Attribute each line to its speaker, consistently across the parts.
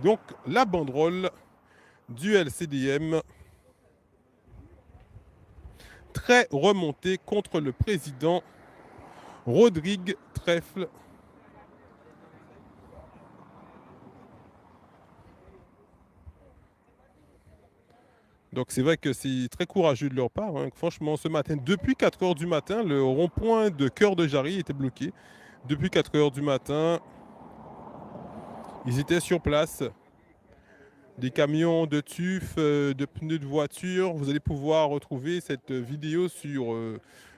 Speaker 1: Donc la banderole du LCDM très remontée contre le président Rodrigue Trèfle. Donc c'est vrai que c'est très courageux de leur part, hein. Franchement, ce matin, depuis 4 heures du matin, le rond-point de Cœur de Jarry était bloqué. Depuis 4 heures du matin, ils étaient sur place. Des camions de tuf, de pneus de voiture. Vous allez pouvoir retrouver cette vidéo sur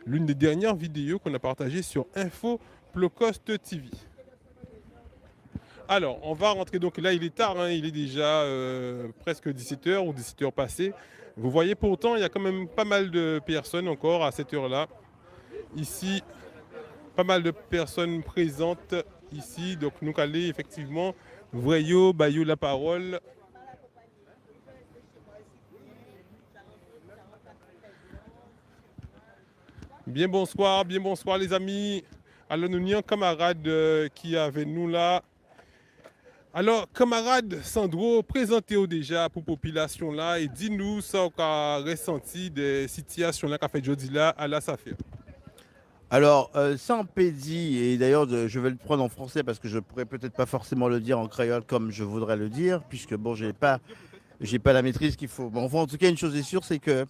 Speaker 1: l'une des dernières vidéos qu'on a partagées sur Info Plocost TV. Alors, on va rentrer. Donc là, il est tard, hein, il est déjà presque 17 h ou 17 h passées. Vous voyez, pourtant, il y a quand même pas mal de personnes encore à cette heure-là. Ici, pas mal de personnes présentes ici. Donc, nous allons effectivement, voyons, bayou la parole. Bien bonsoir les amis. Alors nous avons un camarade qui est avec nous là. Alors camarade Sandro, présentez-vous déjà pour la population là et dis-nous ça qu'on a ressenti des situations là qu'a fait jeudi là à la SAFER.
Speaker 2: Alors, sans pédi, et d'ailleurs, je vais le prendre en français parce que je pourrais peut-être pas forcément le dire en créole comme je voudrais le dire, puisque bon, j'ai pas la maîtrise qu'il faut. Bon, enfin, en tout cas, une chose est sûre, c'est que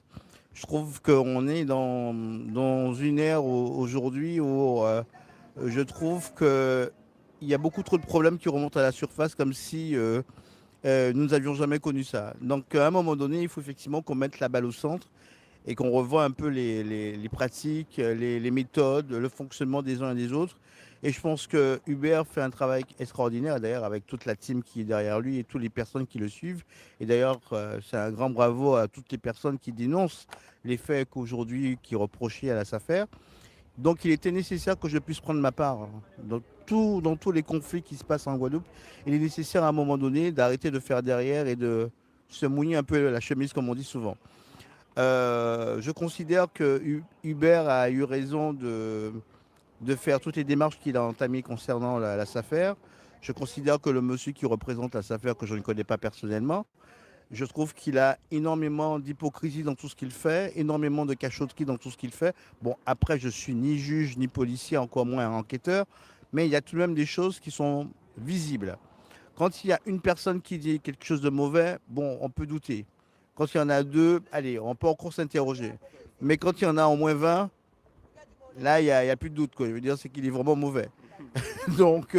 Speaker 2: je trouve qu'on est dans une ère aujourd'hui où je trouve que il y a beaucoup trop de problèmes qui remontent à la surface, comme si nous n'avions jamais connu ça. Donc, à un moment donné, il faut effectivement qu'on mette la balle au centre et qu'on revoie un peu les pratiques, les méthodes, le fonctionnement des uns et des autres. Et je pense que Hubert fait un travail extraordinaire, d'ailleurs, avec toute la team qui est derrière lui et toutes les personnes qui le suivent. Et d'ailleurs, c'est un grand bravo à toutes les personnes qui dénoncent les faits qu'aujourd'hui, qui reprochaient à la SAFER. Donc, il était nécessaire que je puisse prendre ma part dans tous les conflits qui se passent en Guadeloupe. Il est nécessaire à un moment donné d'arrêter de faire derrière et de se mouiller un peu la chemise, comme on dit souvent. Je considère que Hubert a eu raison de faire toutes les démarches qu'il a entamées concernant la SAFER. Je considère que le monsieur qui représente la SAFER, que je ne connais pas personnellement, je trouve qu'il a énormément d'hypocrisie dans tout ce qu'il fait, énormément de cachotterie dans tout ce qu'il fait. Bon, après, je suis ni juge, ni policier, encore moins un enquêteur, mais il y a tout de même des choses qui sont visibles. Quand il y a une personne qui dit quelque chose de mauvais, bon, on peut douter. Quand il y en a deux, allez, on peut encore s'interroger. Mais quand il y en a au moins 20, là, il y a plus de doute, quoi. Je veux dire, c'est qu'il est vraiment mauvais. Donc,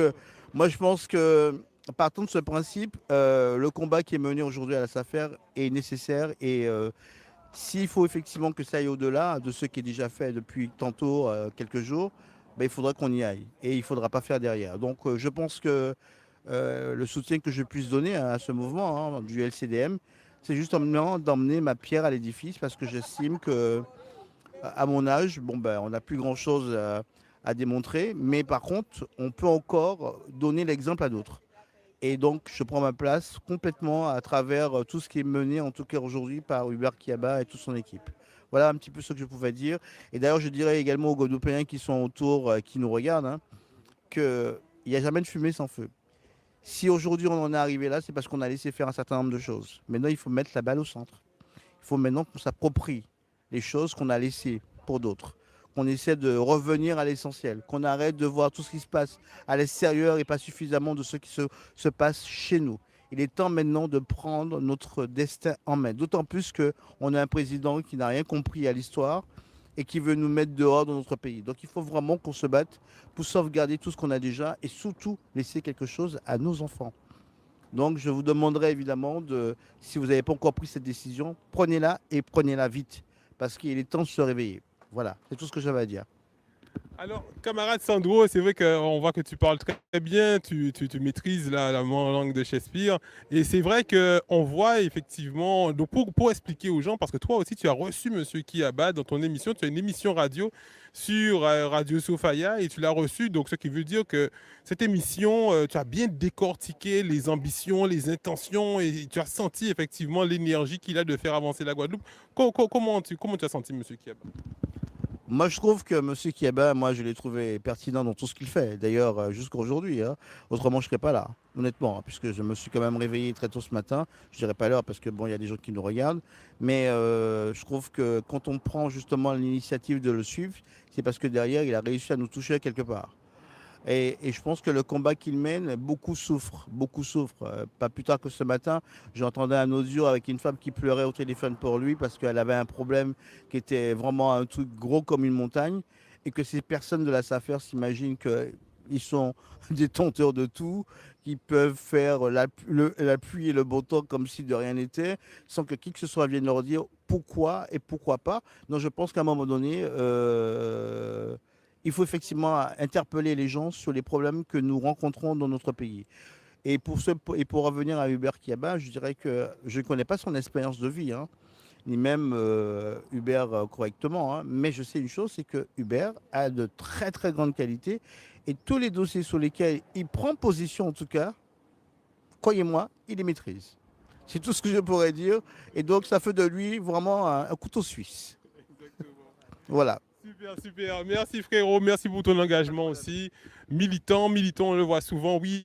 Speaker 2: moi, je pense que, partant de ce principe, le combat qui est mené aujourd'hui à la SAFER est nécessaire. Et s'il faut effectivement que ça aille au-delà de ce qui est déjà fait depuis tantôt, quelques jours, ben, il faudra qu'on y aille. Et il ne faudra pas faire derrière. Donc, je pense que le soutien que je puisse donner à ce mouvement, hein, du LCDM, c'est justement d'emmener ma pierre à l'édifice parce que j'estime que à mon âge, bon ben, on n'a plus grand-chose à démontrer, mais par contre, on peut encore donner l'exemple à d'autres. Et donc, je prends ma place complètement à travers tout ce qui est mené, en tout cas aujourd'hui, par Hubert Kiaba et toute son équipe. Voilà un petit peu ce que je pouvais dire. Et d'ailleurs, je dirais également aux Guadeloupéens qui sont autour, qui nous regardent, hein, qu'il n'y a jamais de fumée sans feu. Si aujourd'hui on en est arrivé là, c'est parce qu'on a laissé faire un certain nombre de choses. Maintenant, il faut mettre la balle au centre. Il faut maintenant qu'on s'approprie les choses qu'on a laissées pour d'autres. Qu'on essaie de revenir à l'essentiel. Qu'on arrête de voir tout ce qui se passe à l'extérieur et pas suffisamment de ce qui se passe chez nous. Il est temps maintenant de prendre notre destin en main. D'autant plus qu'on a un président qui n'a rien compris à l'histoire et qui veut nous mettre dehors dans notre pays. Donc il faut vraiment qu'on se batte pour sauvegarder tout ce qu'on a déjà et surtout laisser quelque chose à nos enfants. Donc je vous demanderai évidemment de, si vous n'avez pas encore pris cette décision, prenez-la et prenez-la vite parce qu'il est temps de se réveiller. Voilà, c'est tout ce que j'avais à dire.
Speaker 1: Alors, camarade Sandro, c'est vrai qu'on voit que tu parles très bien, tu maîtrises la langue de Shakespeare. Et c'est vrai qu'on voit effectivement, donc pour expliquer aux gens, parce que toi aussi tu as reçu Monsieur Kiaba dans ton émission, tu as une émission radio sur Radio Sofaya et tu l'as reçu, donc ce qui veut dire que cette émission, tu as bien décortiqué les ambitions, les intentions et tu as senti effectivement l'énergie qu'il a de faire avancer la Guadeloupe. Comment tu as senti Monsieur Kiaba?
Speaker 2: Moi, je trouve que M. Kiaba, moi, je l'ai trouvé pertinent dans tout ce qu'il fait. D'ailleurs, jusqu'à aujourd'hui, hein. Autrement, je ne serais pas là, honnêtement, hein, puisque je me suis quand même réveillé très tôt ce matin. Je dirais pas l'heure parce que bon, il y a des gens qui nous regardent. Mais je trouve que quand on prend justement l'initiative de le suivre, c'est parce que derrière, il a réussi à nous toucher quelque part. Et je pense que le combat qu'il mène, beaucoup souffrent, beaucoup souffrent. Pas plus tard que ce matin, j'entendais un audio avec une femme qui pleurait au téléphone pour lui parce qu'elle avait un problème qui était vraiment un truc gros comme une montagne et que ces personnes de la SAFER s'imaginent qu'ils sont détenteurs de tout, qu'ils peuvent faire la pluie et le beau temps comme si de rien n'était, sans que qui que ce soit vienne leur dire pourquoi et pourquoi pas. Donc je pense qu'à un moment donné, il faut effectivement interpeller les gens sur les problèmes que nous rencontrons dans notre pays. Et pour revenir à Hubert Kiaba, je dirais que je ne connais pas son expérience de vie, hein, ni même Hubert correctement, hein, mais je sais une chose, c'est que Hubert a de très très grandes qualités et tous les dossiers sur lesquels il prend position, en tout cas, croyez-moi, il les maîtrise. C'est tout ce que je pourrais dire. Et donc, ça fait de lui vraiment un couteau suisse.
Speaker 1: Exactement.
Speaker 2: Voilà.
Speaker 1: Super, super. Merci frérot, merci pour ton engagement aussi. Militant, on le voit souvent, oui.